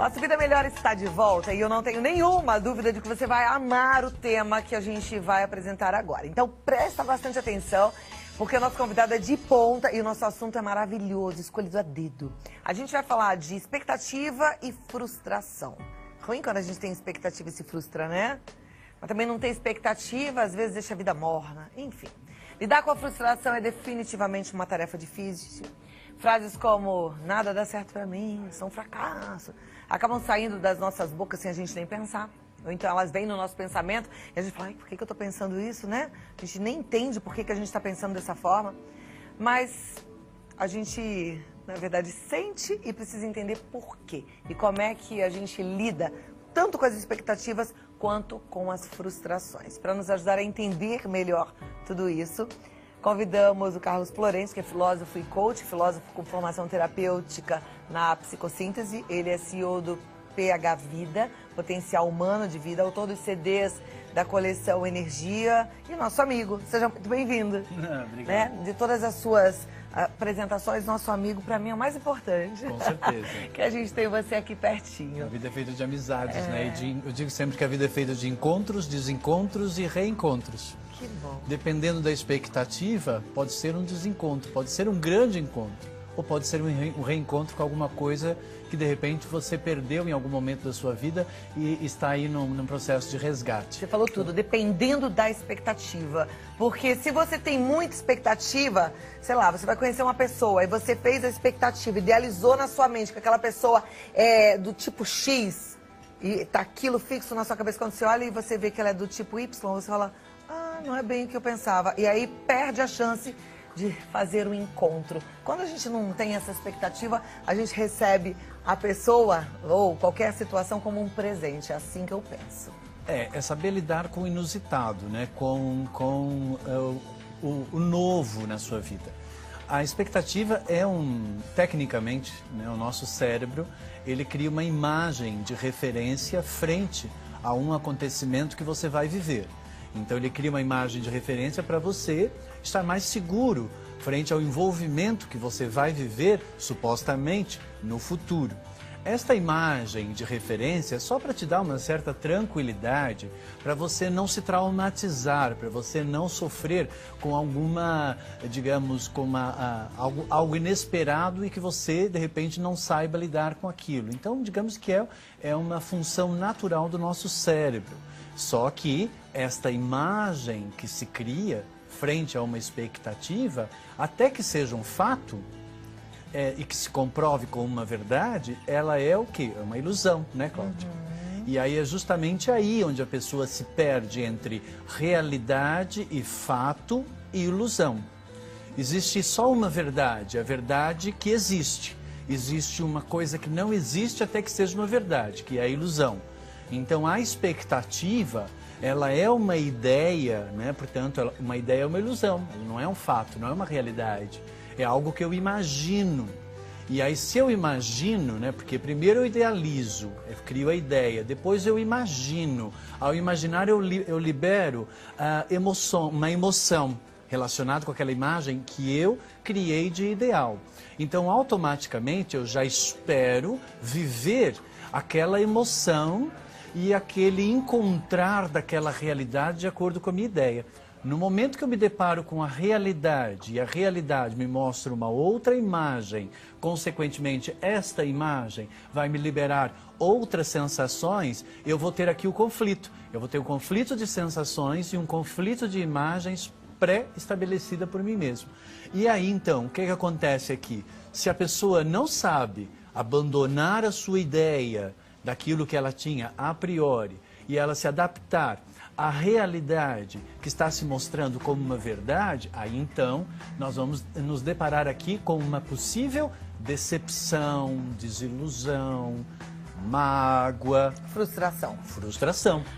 Nossa Vida Melhor está de volta e eu não tenho nenhuma dúvida de que você vai amar o tema que a gente vai apresentar agora. Então presta bastante atenção, porque o nosso convidado é de ponta e o nosso assunto é maravilhoso, escolhido a dedo. A gente vai falar de expectativa e frustração. Ruim quando a gente tem expectativa e se frustra, né? Mas também não ter expectativa, às vezes deixa a vida morna. Enfim, lidar com a frustração é definitivamente uma tarefa difícil. Frases como, nada dá certo pra mim, são um fracasso, acabam saindo das nossas bocas sem a gente nem pensar. Ou então elas vêm no nosso pensamento e a gente fala, ai, por que eu tô pensando isso, né? A gente nem entende por que a gente tá pensando dessa forma. Mas a gente, na verdade, sente e precisa entender por quê. E como é que a gente lida tanto com as expectativas quanto com as frustrações. Para nos ajudar a entender melhor tudo isso, convidamos o Carlos Florencio, que é filósofo e coach, filósofo com formação terapêutica na psicossíntese. Ele é CEO do PH Vida, Potencial Humano de Vida, autor dos CDs da coleção Energia e nosso amigo. Seja muito bem-vindo. Obrigado. Né? De todas as suas apresentações, nosso amigo, para mim, é o mais importante. Com certeza. Que a gente tem você aqui pertinho. A vida é feita de amizades, né? Eu digo sempre que a vida é feita de encontros, desencontros e reencontros. Que bom. Dependendo da expectativa, pode ser um desencontro, pode ser um grande encontro. Ou pode ser um reencontro com alguma coisa que, de repente, você perdeu em algum momento da sua vida e está aí num processo de resgate. Você falou tudo, dependendo da expectativa. Porque se você tem muita expectativa, sei lá, você vai conhecer uma pessoa e você fez a expectativa, idealizou na sua mente que aquela pessoa é do tipo X e tá aquilo fixo na sua cabeça. Quando você olha e você vê que ela é do tipo Y, você fala, ah, não é bem o que eu pensava. E aí perde a chance de fazer um encontro. Quando a gente não tem essa expectativa, a gente recebe a pessoa ou qualquer situação como um presente. É assim que eu penso. É saber lidar com o inusitado, né? Com o novo na sua vida. A expectativa é tecnicamente, né, o nosso cérebro, ele cria uma imagem de referência frente a um acontecimento que você vai viver. Então ele cria uma imagem de referência para você estar mais seguro frente ao envolvimento que você vai viver, supostamente, no futuro. Esta imagem de referência é só para te dar uma certa tranquilidade, para você não se traumatizar, para você não sofrer com alguma, digamos, com algo inesperado e que você, de repente, não saiba lidar com aquilo. Então, digamos que é uma função natural do nosso cérebro. Só que esta imagem que se cria frente a uma expectativa, até que seja um fato e que se comprove como uma verdade, ela é o quê? É uma ilusão, né, Cláudia? E aí é justamente aí onde a pessoa se perde entre realidade e fato e ilusão. Existe só uma verdade, a verdade que existe. Existe uma coisa que não existe até que seja uma verdade, que é a ilusão. Então a expectativa, ela é uma ideia, né? Portanto, uma ideia é uma ilusão, ela não é um fato, não é uma realidade. É algo que eu imagino. E aí se eu imagino, né? Porque primeiro eu idealizo, eu crio a ideia, depois eu imagino. Ao imaginar eu libero uma emoção relacionada com aquela imagem que eu criei de ideal. Então automaticamente eu já espero viver aquela emoção e aquele encontrar daquela realidade de acordo com a minha ideia. No momento que eu me deparo com a realidade e a realidade me mostra uma outra imagem, consequentemente esta imagem vai me liberar outras sensações, eu vou ter aqui o conflito. Eu vou ter um conflito de sensações e um conflito de imagens pré-estabelecida por mim mesmo. E aí então, o que acontece aqui? Se a pessoa não sabe abandonar a sua ideia daquilo que ela tinha a priori e ela se adaptar à realidade que está se mostrando como uma verdade, aí então nós vamos nos deparar aqui com uma possível decepção, desilusão, mágoa, frustração.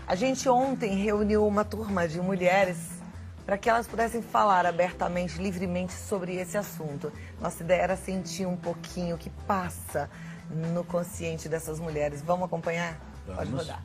A gente ontem reuniu uma turma de mulheres para que elas pudessem falar abertamente, livremente sobre esse assunto. Nossa ideia era sentir um pouquinho o que passa no consciente dessas mulheres. Vamos acompanhar? Vamos. Pode rodar.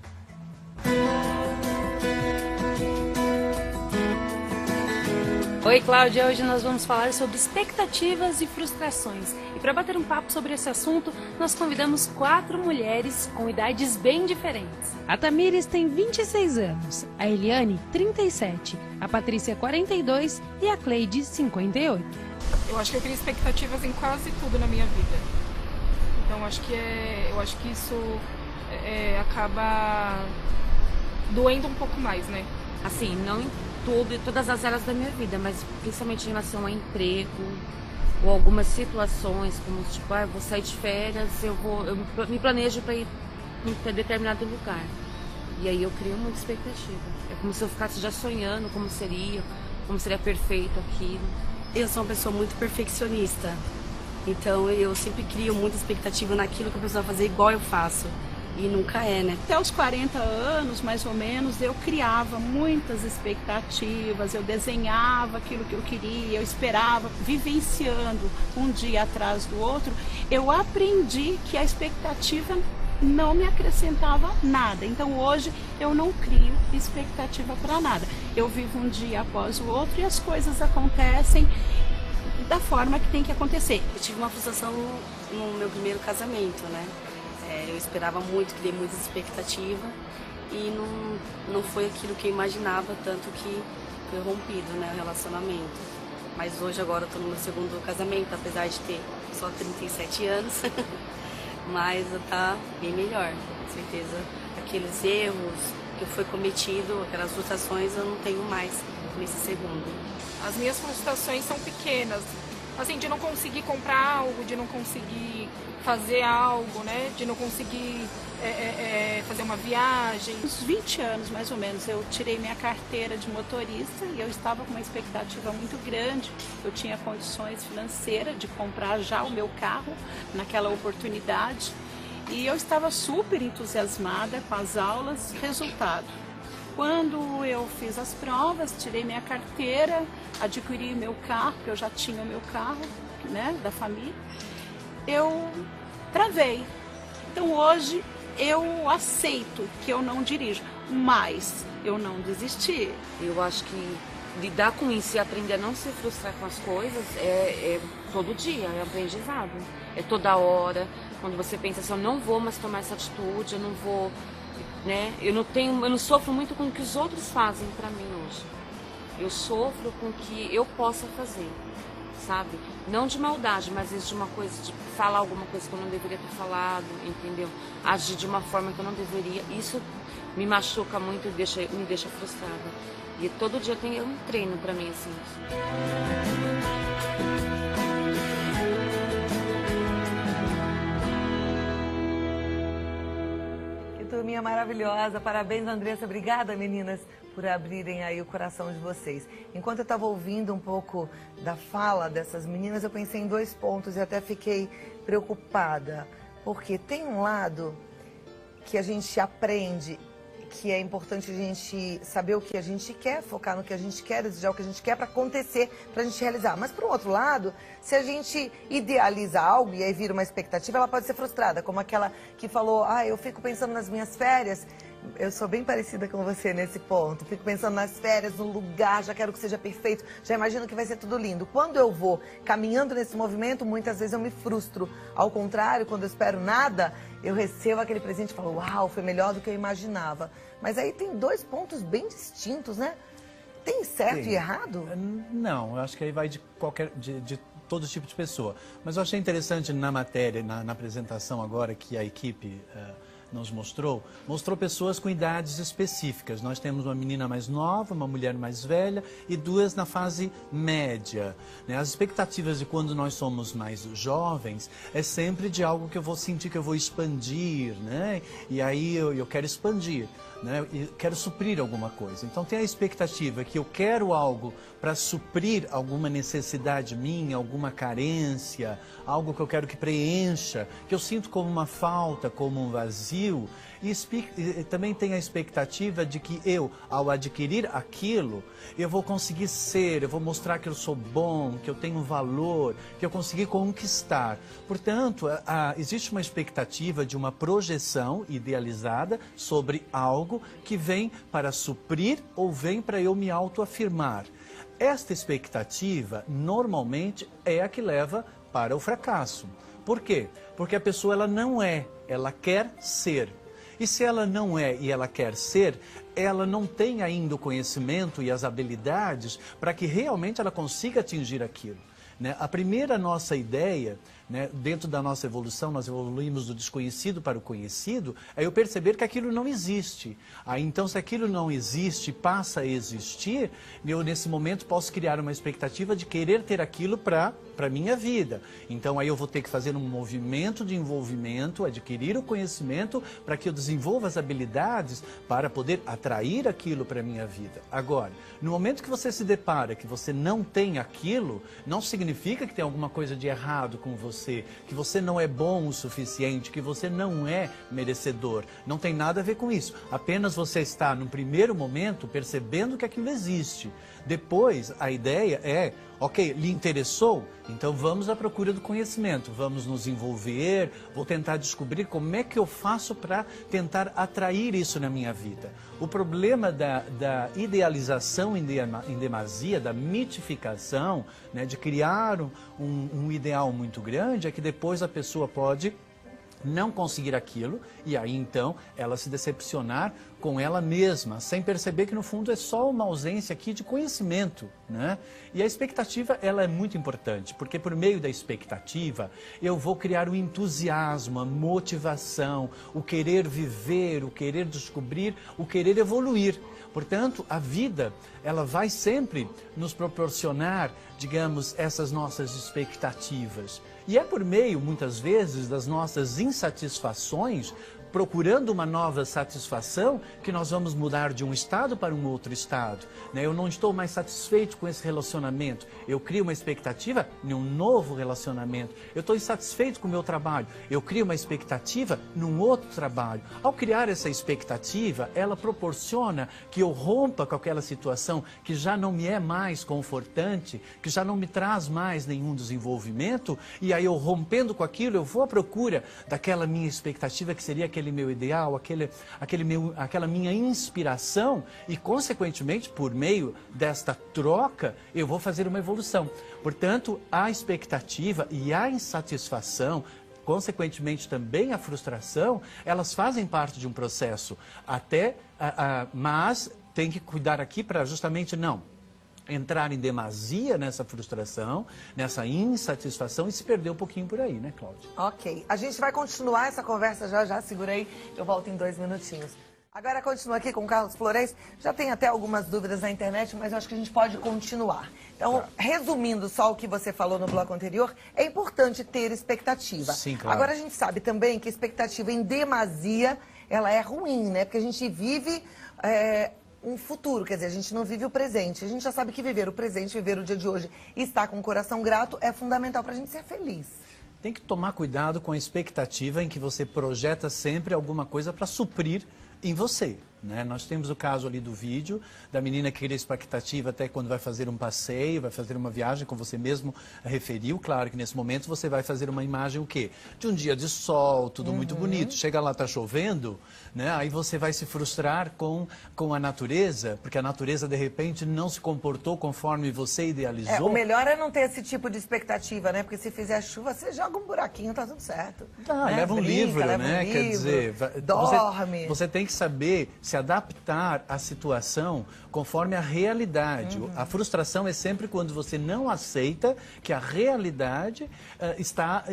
Oi, Cláudia. Hoje nós vamos falar sobre expectativas e frustrações. E para bater um papo sobre esse assunto, nós convidamos 4 mulheres com idades bem diferentes. A Tamires tem 26 anos, a Eliane, 37, a Patrícia, 42 e a Cleide, 58. Eu acho que eu crio expectativas em quase tudo na minha vida. Então eu acho que isso acaba doendo um pouco mais, né? Assim, não em todas as áreas da minha vida, mas principalmente em relação a emprego ou algumas situações, como tipo, eu vou sair de férias, eu me planejo para ir em determinado lugar. E aí eu crio muita expectativa. É como se eu ficasse já sonhando como seria perfeito aquilo. Eu sou uma pessoa muito perfeccionista, então eu sempre crio muita expectativa naquilo que a pessoa vai fazer igual eu faço. E nunca é, né? Até os 40 anos, mais ou menos, eu criava muitas expectativas, eu desenhava aquilo que eu queria, eu esperava, vivenciando um dia atrás do outro. Eu aprendi que a expectativa não me acrescentava nada. Então hoje eu não crio expectativa para nada. Eu vivo um dia após o outro e as coisas acontecem da forma que tem que acontecer. Eu tive uma frustração no meu primeiro casamento, né? Eu esperava muito, criei muita expectativa e não foi aquilo que eu imaginava, tanto que foi rompido, né, o relacionamento. Mas hoje agora eu tô no meu segundo casamento, apesar de ter só 37 anos, mas tá bem melhor, com certeza. Aqueles erros que foi cometido, aquelas frustrações eu não tenho mais nesse segundo. As minhas frustrações são pequenas, assim, de não conseguir comprar algo, de não conseguir fazer algo, né? De não conseguir fazer uma viagem. Uns 20 anos, mais ou menos, eu tirei minha carteira de motorista e eu estava com uma expectativa muito grande. Eu tinha condições financeiras de comprar já o meu carro naquela oportunidade e eu estava super entusiasmada com as aulas. Resultado: quando eu fiz as provas, tirei minha carteira, adquiri meu carro, porque eu já tinha o meu carro, né, da família, eu travei. Então hoje eu aceito que eu não dirijo, mas eu não desisti. Eu acho que lidar com isso e aprender a não se frustrar com as coisas é todo dia, é aprendizado. É toda hora, quando você pensa assim, eu não vou mais tomar essa atitude, eu não vou, né? Eu não sofro muito com o que os outros fazem pra mim hoje. Eu sofro com o que eu possa fazer, sabe? Não de maldade, mas às vezes de uma coisa, de falar alguma coisa que eu não deveria ter falado, entendeu? Agir de uma forma que eu não deveria. Isso me machuca muito e me deixa frustrada. E todo dia tem um treino pra mim, assim. Turminha maravilhosa, parabéns, Andressa, obrigada, meninas, por abrirem aí o coração de vocês. Enquanto eu estava ouvindo um pouco da fala dessas meninas, eu pensei em 2 pontos e até fiquei preocupada, porque tem um lado que a gente aprende, que é importante a gente saber o que a gente quer, focar no que a gente quer, desejar o que a gente quer para acontecer, para a gente realizar. Mas, por um outro lado, se a gente idealiza algo e aí vira uma expectativa, ela pode ser frustrada, como aquela que falou, eu fico pensando nas minhas férias. Eu sou bem parecida com você nesse ponto. Fico pensando nas férias, no lugar, já quero que seja perfeito, já imagino que vai ser tudo lindo. Quando eu vou caminhando nesse movimento, muitas vezes eu me frustro. Ao contrário, quando eu espero nada, eu recebo aquele presente e falo, uau, foi melhor do que eu imaginava. Mas aí tem 2 pontos bem distintos, né? Tem certo e errado? Não, eu acho que aí vai de todo tipo de pessoa. Mas eu achei interessante na matéria, na apresentação agora que a equipe nos mostrou pessoas com idades específicas. Nós temos uma menina mais nova, uma mulher mais velha e 2 na fase média, né? As expectativas de quando nós somos mais jovens é sempre de algo que eu vou sentir que eu vou expandir, né? E aí eu quero expandir, né? E quero suprir alguma coisa. Então tem a expectativa que eu quero algo para suprir alguma necessidade minha, alguma carência, algo que eu quero que preencha, que eu sinto como uma falta, como um vazio. E também tem a expectativa de que eu, ao adquirir aquilo, eu vou conseguir ser, eu vou mostrar que eu sou bom, que eu tenho valor, que eu consegui conquistar. Portanto, existe uma expectativa de uma projeção idealizada sobre algo que vem para suprir ou vem para eu me autoafirmar. esta expectativa, normalmente, é a que leva para o fracasso. Por quê? Porque a pessoa ela não é, ela quer ser. E se ela não é e ela quer ser, ela não tem ainda o conhecimento e as habilidades para que realmente ela consiga atingir aquilo. Né? A primeira nossa ideia, né, dentro da nossa evolução, nós evoluímos do desconhecido para o conhecido, é eu perceber que aquilo não existe. Aí, então, se aquilo não existe, passa a existir, eu nesse momento posso criar uma expectativa de querer ter aquilo para a minha vida. Então, aí eu vou ter que fazer um movimento de envolvimento, adquirir o conhecimento para que eu desenvolva as habilidades para poder atrair aquilo para a minha vida. Agora, no momento que você se depara que você não tem aquilo, não significa que tem alguma coisa de errado com você, que você não é bom o suficiente, que você não é merecedor. Não tem nada a ver com isso. Apenas você está, no primeiro momento, percebendo que aquilo existe. Depois, a ideia é, ok, lhe interessou? Então vamos à procura do conhecimento, vamos nos envolver, vou tentar descobrir como é que eu faço para tentar atrair isso na minha vida. O problema da idealização em demasia, da mitificação, né, de criar um ideal muito grande, é que depois a pessoa pode não conseguir aquilo e aí então ela se decepcionar com ela mesma, sem perceber que no fundo é só uma ausência aqui de conhecimento, né? E a expectativa, ela é muito importante, porque por meio da expectativa eu vou criar o entusiasmo, a motivação, o querer viver, o querer descobrir, o querer evoluir. Portanto, a vida, ela vai sempre nos proporcionar, digamos, essas nossas expectativas. E é por meio, muitas vezes, das nossas insatisfações, procurando uma nova satisfação, que nós vamos mudar de um estado para um outro estado. Né? Eu não estou mais satisfeito com esse relacionamento. Eu crio uma expectativa em um novo relacionamento. Eu estou insatisfeito com o meu trabalho. Eu crio uma expectativa num outro trabalho. Ao criar essa expectativa, ela proporciona que eu rompa com aquela situação que já não me é mais confortante, que já não me traz mais nenhum desenvolvimento, e aí eu rompendo com aquilo, eu vou à procura daquela minha expectativa que seria aquele meu ideal, aquela minha inspiração e, consequentemente, por meio desta troca, eu vou fazer uma evolução. Portanto, a expectativa e a insatisfação, consequentemente também a frustração, elas fazem parte de um processo, mas tem que cuidar aqui para justamente não entrar em demasia nessa frustração, nessa insatisfação e se perder um pouquinho por aí, né, Cláudia? Ok. A gente vai continuar essa conversa já, segura aí, eu volto em 2 minutinhos. Agora continua aqui com o Carlos Florez. Já tem até algumas dúvidas na internet, mas eu acho que a gente pode continuar. Então, resumindo só o que você falou no bloco anterior, é importante ter expectativa. Sim, claro. Agora a gente sabe também que expectativa em demasia, ela é ruim, né? Porque a gente vive um futuro, quer dizer, a gente não vive o presente. A gente já sabe que viver o presente, viver o dia de hoje e estar com o coração grato é fundamental para a gente ser feliz. Tem que tomar cuidado com a expectativa em que você projeta sempre alguma coisa para suprir em você. Né? Nós temos o caso ali do vídeo, da menina que cria expectativa até quando vai fazer um passeio, vai fazer uma viagem, como você mesmo referiu. Claro que nesse momento você vai fazer uma imagem o quê? De um dia de sol, tudo muito bonito. Chega lá, está chovendo, né? Aí você vai se frustrar com a natureza, porque a natureza de repente não se comportou conforme você idealizou. O melhor é não ter esse tipo de expectativa, né? Porque se fizer chuva, você joga um buraquinho, tá tudo certo. Né? Leva um livro, né? Quer dizer, dorme. Você tem que saber se adaptar à situação conforme a realidade. A frustração é sempre quando você não aceita que a realidade está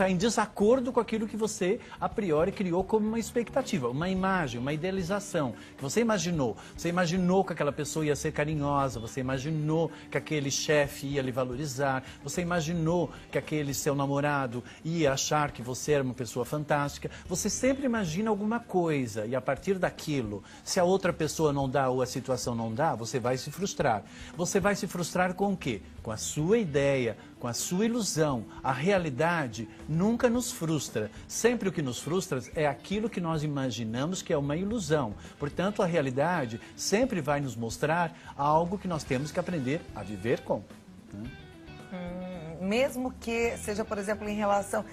em desacordo com aquilo que você, a priori, criou como uma expectativa, uma imagem, uma idealização que você imaginou. Você imaginou que aquela pessoa ia ser carinhosa, você imaginou que aquele chefe ia lhe valorizar, você imaginou que aquele seu namorado ia achar que você era uma pessoa fantástica. Você sempre imagina alguma coisa e a partir daquilo, se a outra pessoa não dá ou a situação não dá, você vai se frustrar. Você vai se frustrar com o quê? Com a sua ideia, com a sua ilusão. A realidade nunca nos frustra. Sempre o que nos frustra é aquilo que nós imaginamos que é uma ilusão. Portanto, a realidade sempre vai nos mostrar algo que nós temos que aprender a viver com. Mesmo que seja, por exemplo, em relação...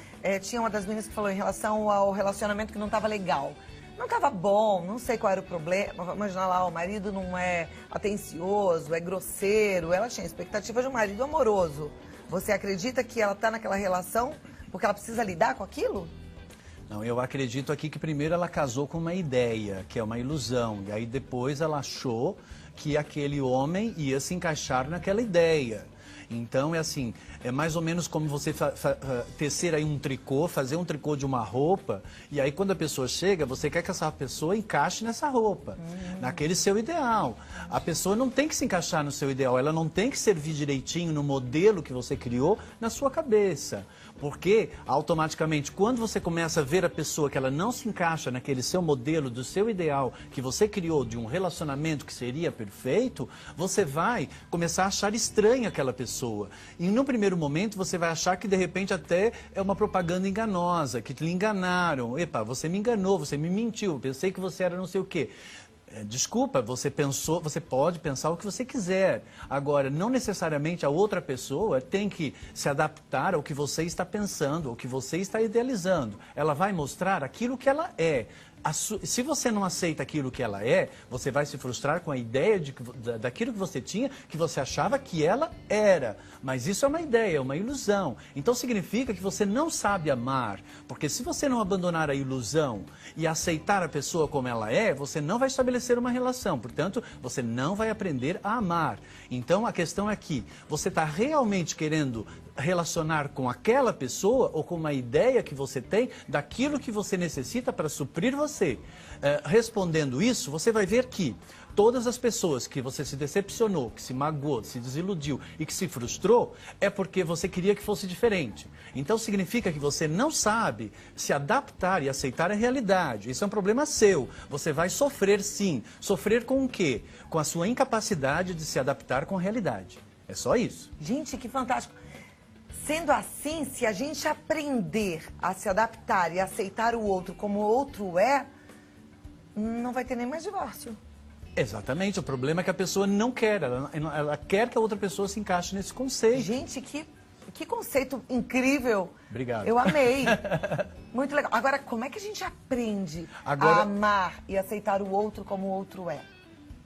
tinha uma das meninas que falou em relação ao relacionamento que não estava legal. não estava bom, não sei qual era o problema. Vamos imaginar lá, o marido não é atencioso, é grosseiro. Ela tinha expectativa de um marido amoroso. Você acredita que ela está naquela relação porque ela precisa lidar com aquilo? Não, eu acredito aqui que primeiro ela casou com uma ideia, que é uma ilusão. E aí depois ela achou que aquele homem ia se encaixar naquela ideia. Então é assim, é mais ou menos como você tecer aí um tricô, fazer um tricô de uma roupa, e aí quando a pessoa chega, você quer que essa pessoa encaixe nessa roupa, naquele seu ideal. A pessoa não tem que se encaixar no seu ideal, ela não tem que servir direitinho no modelo que você criou na sua cabeça. Porque automaticamente, quando você começa a ver a pessoa que ela não se encaixa naquele seu modelo, do seu ideal, que você criou de um relacionamento que seria perfeito, você vai começar a achar estranha aquela pessoa. E no primeiro momento você vai achar que de repente até é uma propaganda enganosa, que lhe enganaram. Epa, você me enganou, você me mentiu, pensei que você era não sei o quê. Desculpa, você pode pensar o que você quiser. Agora, não necessariamente a outra pessoa tem que se adaptar ao que você está pensando, ao que você está idealizando. Ela vai mostrar aquilo que ela é. Se você não aceita aquilo que ela é, você vai se frustrar com a ideia daquilo que você tinha, que você achava que ela era. Mas isso é uma ideia, é uma ilusão. Então significa que você não sabe amar. Porque se você não abandonar a ilusão e aceitar a pessoa como ela é, você não vai estabelecer uma relação. Portanto, você não vai aprender a amar. Então a questão é que você está realmente querendo relacionar com aquela pessoa ou com uma ideia que você tem daquilo que você necessita para suprir você. Respondendo isso, você vai ver que todas as pessoas que você se decepcionou, que se magoou, se desiludiu e que se frustrou, é porque você queria que fosse diferente. Então significa que você não sabe se adaptar e aceitar a realidade. Isso é um problema seu. Você vai sofrer sim. Sofrer com o quê? Com a sua incapacidade de se adaptar com a realidade. É só isso. Gente, que fantástico. Sendo assim, se a gente aprender a se adaptar e aceitar o outro como o outro é, não vai ter nem mais divórcio. Exatamente, o problema é que a pessoa não quer, ela quer que a outra pessoa se encaixe nesse conceito. Gente, que conceito incrível. Obrigado. Eu amei. Muito legal. Agora, como é que a gente aprende a amar e aceitar o outro como o outro é?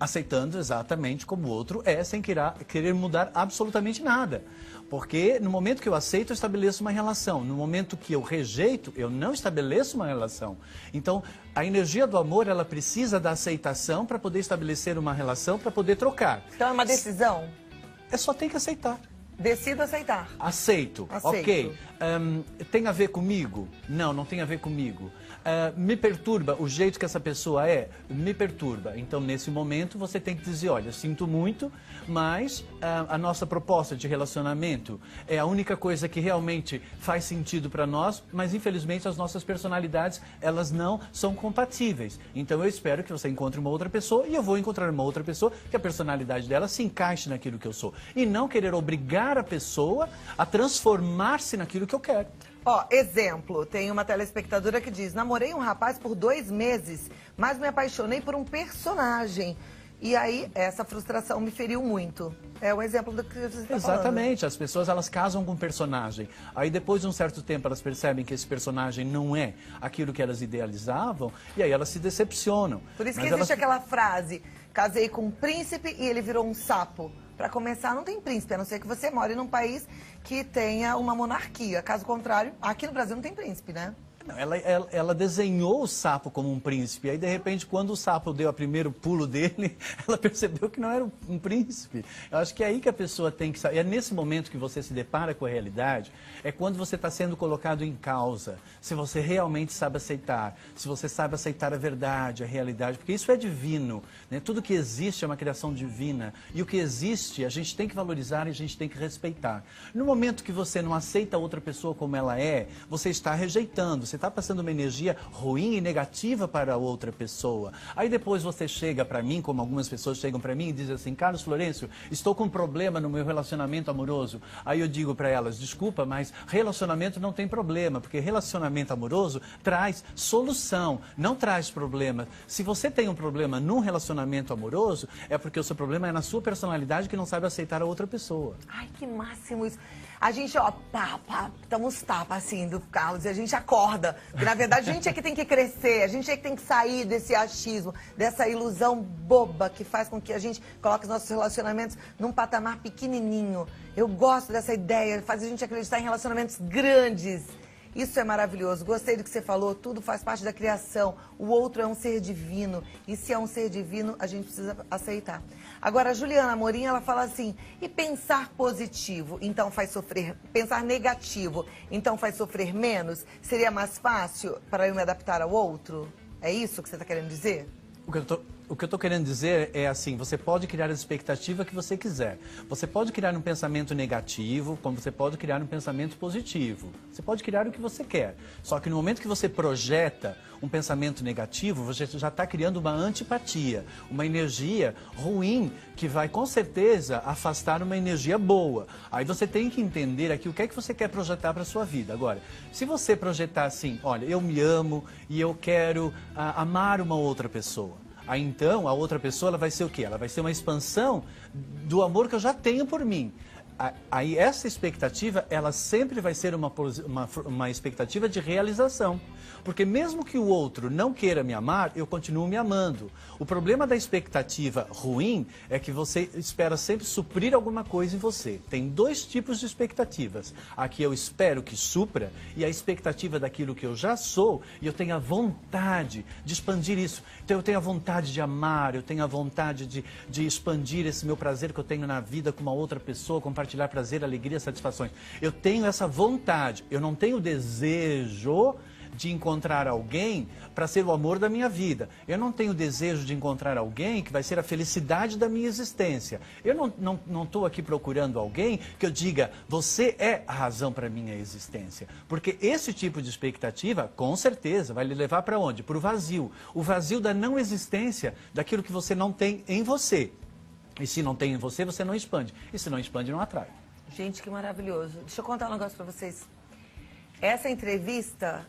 Aceitando exatamente como o outro é, sem querer mudar absolutamente nada. Porque no momento que eu aceito, eu estabeleço uma relação. No momento que eu rejeito, eu não estabeleço uma relação. Então, a energia do amor, ela precisa da aceitação para poder estabelecer uma relação, para poder trocar. Então é uma decisão? É só tem que aceitar. Decido aceitar. Aceito. Ok. Tem a ver comigo? Não, não tem a ver comigo. Me perturba o jeito que essa pessoa é? Me perturba. Então, nesse momento, você tem que dizer, olha, sinto muito, mas a nossa proposta de relacionamento é a única coisa que realmente faz sentido para nós, mas, infelizmente, as nossas personalidades, elas não são compatíveis. Então, eu espero que você encontre uma outra pessoa e eu vou encontrar uma outra pessoa que a personalidade dela se encaixe naquilo que eu sou. E não querer obrigar a pessoa a transformar-se naquilo que eu quero. Ó, exemplo, tem uma telespectadora que diz: namorei um rapaz por 2 meses, mas me apaixonei por um personagem. E aí, essa frustração me feriu muito. É o exemplo do que você está falando. Exatamente, as pessoas elas casam com um personagem. Aí depois de um certo tempo elas percebem que esse personagem não é aquilo que elas idealizavam, e aí elas se decepcionam. Por isso que existe aquela frase: casei com um príncipe e ele virou um sapo. Para começar, não tem príncipe, a não ser que você more num país que tenha uma monarquia. Caso contrário, aqui no Brasil não tem príncipe, né? Não, ela desenhou o sapo como um príncipe. Aí, de repente, quando o sapo deu o primeiro pulo dele, ela percebeu que não era um príncipe. Eu acho que é aí que a pessoa tem que saber. É nesse momento que você se depara com a realidade, é quando você está sendo colocado em causa. Se você realmente sabe aceitar, se você sabe aceitar a verdade, a realidade, porque isso é divino, né? Tudo que existe é uma criação divina. E o que existe, a gente tem que valorizar e a gente tem que respeitar. No momento que você não aceita a outra pessoa como ela é, você está rejeitando. Você está passando uma energia ruim e negativa para a outra pessoa. Aí depois você chega para mim, como algumas pessoas chegam para mim e dizem assim: Carlos Florencio, estou com um problema no meu relacionamento amoroso. Aí eu digo para elas: desculpa, mas relacionamento não tem problema, porque relacionamento amoroso traz solução, não traz problema. Se você tem um problema num relacionamento amoroso, é porque o seu problema é na sua personalidade que não sabe aceitar a outra pessoa. Ai, que máximo isso. a gente, ó, damos tapa, assim, do Carlos, e a gente acorda. Porque, na verdade, a gente é que tem que crescer, a gente é que tem que sair desse achismo, dessa ilusão boba que faz com que a gente coloque os nossos relacionamentos num patamar pequenininho. Eu gosto dessa ideia, faz a gente acreditar em relacionamentos grandes. Isso é maravilhoso. Gostei do que você falou. Tudo faz parte da criação. O outro é um ser divino. E se é um ser divino, a gente precisa aceitar. Agora, a Juliana Amorim, ela fala assim, e pensar positivo, então faz sofrer... Pensar negativo, então faz sofrer menos? Seria mais fácil para eu me adaptar ao outro? É isso que você está querendo dizer? O que eu estou querendo dizer é assim, você pode criar a expectativa que você quiser. Você pode criar um pensamento negativo, como você pode criar um pensamento positivo. Você pode criar o que você quer. Só que no momento que você projeta um pensamento negativo, você já está criando uma antipatia, uma energia ruim que vai com certeza afastar uma energia boa. Aí você tem que entender aqui o que é que você quer projetar para a sua vida. Agora, se você projetar assim, olha, eu me amo e eu quero amar uma outra pessoa. Aí então a outra pessoa ela vai ser o quê? Ela vai ser uma expansão do amor que eu já tenho por mim. Aí essa expectativa, ela sempre vai ser uma expectativa de realização. Porque mesmo que o outro não queira me amar, eu continuo me amando. O problema da expectativa ruim é que você espera sempre suprir alguma coisa em você. Tem dois tipos de expectativas. A que eu espero que supra e a expectativa daquilo que eu já sou e eu tenho a vontade de expandir isso. Então eu tenho a vontade de amar, eu tenho a vontade de expandir esse meu prazer que eu tenho na vida com uma outra pessoa, compartilhar prazer, alegria, satisfações. Eu tenho essa vontade, eu não tenho o desejo de encontrar alguém para ser o amor da minha vida. Eu não tenho desejo de encontrar alguém que vai ser a felicidade da minha existência. Eu não estou aqui procurando alguém que eu diga, você é a razão para a minha existência. Porque esse tipo de expectativa, com certeza, vai lhe levar para onde? Para o vazio. O vazio da não existência daquilo que você não tem em você. E se não tem em você, você não expande. E se não expande, não atrai. Gente, que maravilhoso. Deixa eu contar um negócio para vocês. Essa entrevista...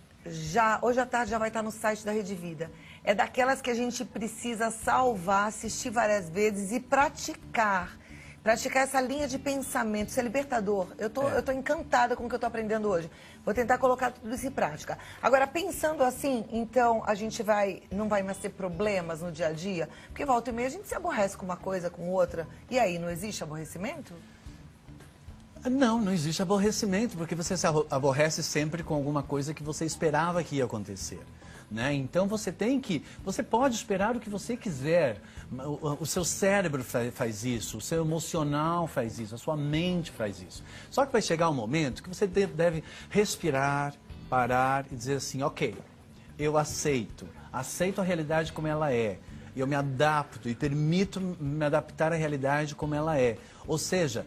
hoje à tarde já vai estar no site da Rede Vida. É daquelas que a gente precisa salvar, assistir várias vezes e praticar. Praticar essa linha de pensamento, isso é libertador. Eu tô encantada com o que eu tô aprendendo hoje. Vou tentar colocar tudo isso em prática. Agora, pensando assim, então a gente não vai mais ter problemas no dia a dia? Porque volta e meia a gente se aborrece com uma coisa, com outra. E aí, não existe aborrecimento? Não existe aborrecimento, porque você se aborrece sempre com alguma coisa que você esperava que ia acontecer. Né? Então você pode esperar o que você quiser, o seu cérebro faz isso, o seu emocional faz isso, a sua mente faz isso. Só que vai chegar um momento que você deve respirar, parar e dizer assim, ok, eu aceito a realidade como ela é. Eu me adapto e permito me adaptar à realidade como ela é. Ou seja,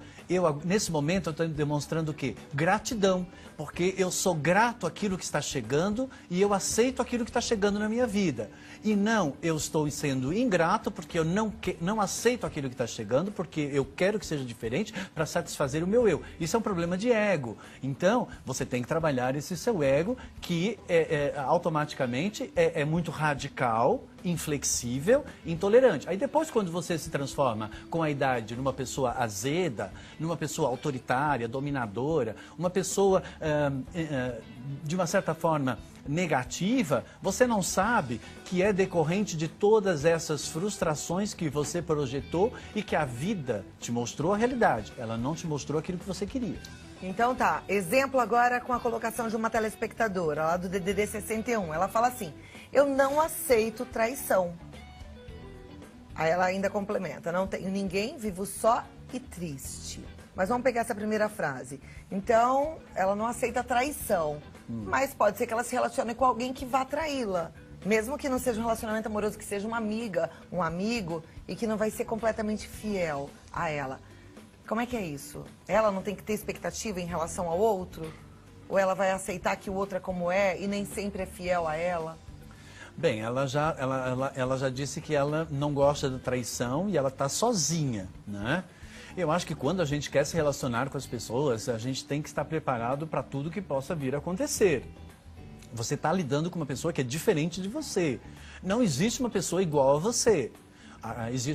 nesse momento eu estou demonstrando o quê? Gratidão, porque eu sou grato àquilo que está chegando e eu aceito aquilo que está chegando na minha vida. E não, eu estou sendo ingrato porque eu não aceito aquilo que está chegando, porque eu quero que seja diferente para satisfazer o meu eu. Isso é um problema de ego. Então, você tem que trabalhar esse seu ego que automaticamente é muito radical, inflexível, intolerante. Aí depois, quando você se transforma com a idade numa pessoa azeda, numa pessoa autoritária, dominadora, uma pessoa de uma certa forma negativa, você não sabe que é decorrente de todas essas frustrações que você projetou e que a vida te mostrou a realidade. Ela não te mostrou aquilo que você queria. Então tá, exemplo agora com a colocação de uma telespectadora lá do DDD 61. Ela fala assim, eu não aceito traição. Aí ela ainda complementa, não tenho ninguém, vivo só e triste. Mas vamos pegar essa primeira frase. Então, ela não aceita traição, mas pode ser que ela se relacione com alguém que vá traí-la. Mesmo que não seja um relacionamento amoroso, que seja uma amiga, um amigo, e que não vai ser completamente fiel a ela. Como é que é isso? Ela não tem que ter expectativa em relação ao outro? Ou ela vai aceitar que o outro é como é e nem sempre é fiel a ela? Bem, ela já disse que ela não gosta da traição e ela está sozinha, né? Eu acho que quando a gente quer se relacionar com as pessoas, a gente tem que estar preparado para tudo que possa vir a acontecer. Você está lidando com uma pessoa que é diferente de você. Não existe uma pessoa igual a você.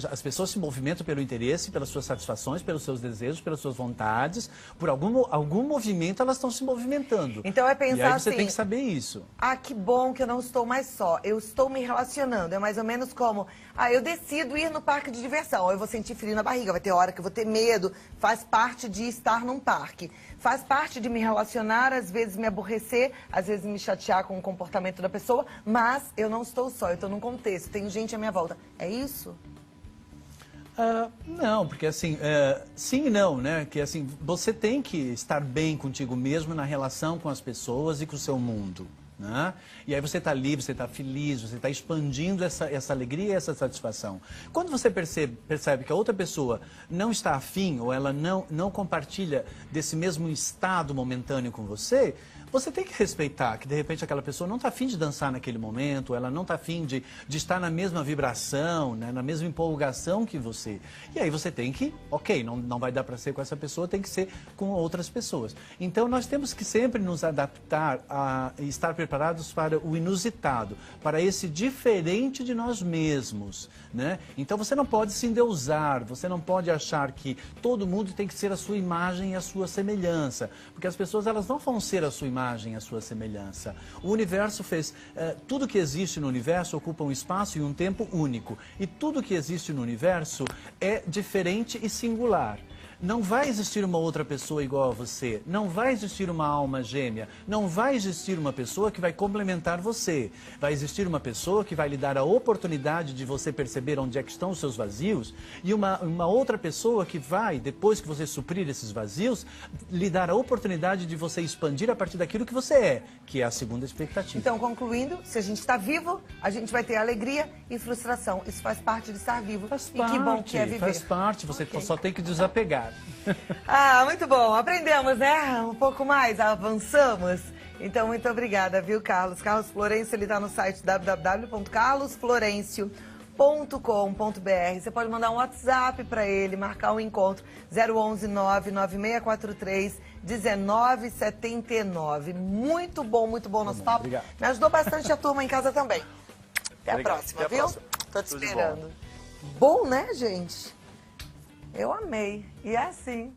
As pessoas se movimentam pelo interesse, pelas suas satisfações, pelos seus desejos, pelas suas vontades. Por algum movimento elas estão se movimentando. Então é pensar e aí você assim, tem que saber isso. Ah, que bom que eu não estou mais só. Eu estou me relacionando. É mais ou menos como, eu decido ir no parque de diversão. Eu vou sentir frio na barriga, vai ter hora que eu vou ter medo. Faz parte de estar num parque. Faz parte de me relacionar, às vezes me aborrecer, às vezes me chatear com o comportamento da pessoa, mas eu não estou só, eu estou num contexto, tenho gente à minha volta. É isso? Não, porque assim, sim e não, né? Que assim, você tem que estar bem contigo mesmo na relação com as pessoas e com o seu mundo, né? E aí você está livre, você está feliz, você está expandindo essa alegria e essa satisfação. Quando você percebe que a outra pessoa não está afim ou ela não compartilha desse mesmo estado momentâneo com você, você tem que respeitar que, de repente, aquela pessoa não está afim de dançar naquele momento, ela não está afim de estar na mesma vibração, né, na mesma empolgação que você. E aí você tem que, ok, não vai dar para ser com essa pessoa, tem que ser com outras pessoas. Então, nós temos que sempre nos adaptar e estar preparados para o inusitado, para esse diferente de nós mesmos, né? Então, você não pode se endeusar, você não pode achar que todo mundo tem que ser a sua imagem e a sua semelhança, porque as pessoas elas não vão ser a sua imagem, a sua semelhança. O universo fez... tudo que existe no universo ocupa um espaço e um tempo único. E tudo que existe no universo é diferente e singular. Não vai existir uma outra pessoa igual a você, não vai existir uma alma gêmea, não vai existir uma pessoa que vai complementar você. Vai existir uma pessoa que vai lhe dar a oportunidade de você perceber onde é que estão os seus vazios e uma outra pessoa que vai, depois que você suprir esses vazios, lhe dar a oportunidade de você expandir a partir daquilo que você é, que é a segunda expectativa. Então, concluindo, se a gente está vivo, a gente vai ter alegria e frustração. Isso faz parte de estar vivo. Faz e parte, que bom que é viver. Faz parte, você só tem que desapegar. Muito bom. Aprendemos, né? Um pouco mais, avançamos. Então, muito obrigada, viu, Carlos? Carlos Florencio, ele está no site www.carlosflorencio.com.br. Você pode mandar um WhatsApp para ele, marcar um encontro 011 99643 1979. Muito bom nosso papo. Obrigado. Me ajudou bastante a turma em casa também. Até a próxima, até a viu? próxima. Tô te Tudo de esperando. Bom, né, gente? Eu amei. E é assim.